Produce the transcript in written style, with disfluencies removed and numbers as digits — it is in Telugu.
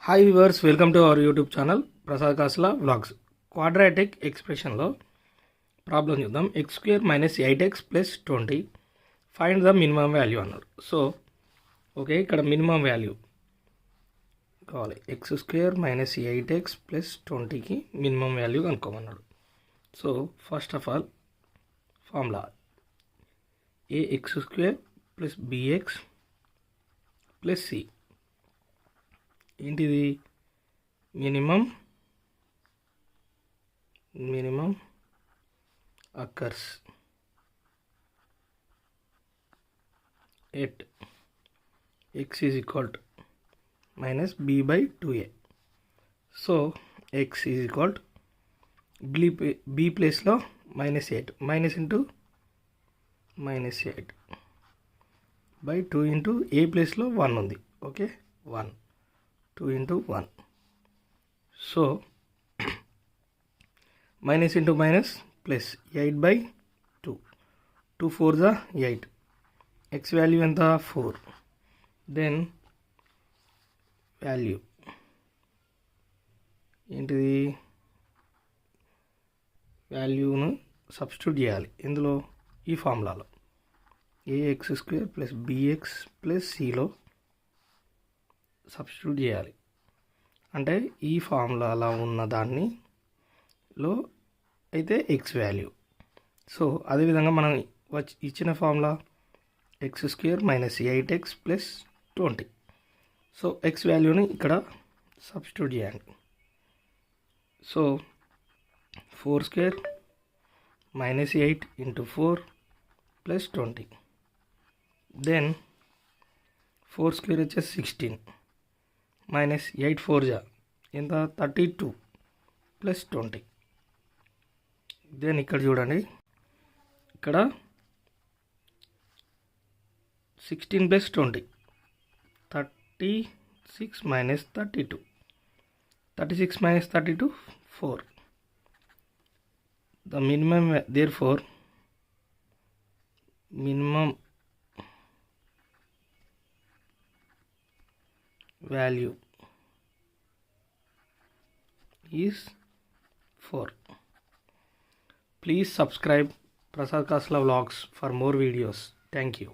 Hi viewers, welcome to our YouTube channel Prasad Kasula vlogs. Quadratic ఎక్స్ప్రెషన్లో ప్రాబ్లం చూద్దాం. X square minus 8x plus 20 find the minimum value అన్నాడు. సో ఓకే, ఇక్కడ మినిమం వాల్యూ కావాలి. X square minus 8x plus 20కి మినిమం వాల్యూ కనుక్కోమన్నాడు. So first of all formula ax square plus bx plus c. ఏంటిది? Minimum occurs at x is equal to minus b by 2a. So x is equal to b ప్లేస్లో -8 minus into -8 by 2 into a ప్లేస్లో 1 ఉంది. Okay, 1 2 into 1. So minus into minus plus 8 by 2. 2 4 the 8. X value and the 4. Then value into the value ను సబ్స్టిట్యూట్ చేయాలి ఇందులో, ఈ ఫార్ములాలో ax square plus bx plus cలో సబ్స్టిట్యూట్ చేయాలి. అంటే ఈ ఫార్ములాలో ఉన్న దానిలో అయితే ఎక్స్ వాల్యూ. సో అదేవిధంగా మనం ఇచ్చిన formula x square minus 8x plus 20. So x వాల్యూని ఇక్కడ సబ్స్టిట్యూట్ చేయండి. So 4 square minus 8 into 4 plus 20. Then 4 square వచ్చేసి 16 మైనస్ 8 4 జా ఎంత 32 ప్లస్ 20. దెన్ ఇక్కడ చూడండి, ఇక్కడ 16 plus 20 36 minus 32. 36 minus 32 4. The minimum therefore minimum value is 4. Please subscribe Prasad Kasla Vlogs for more videos. Thank you.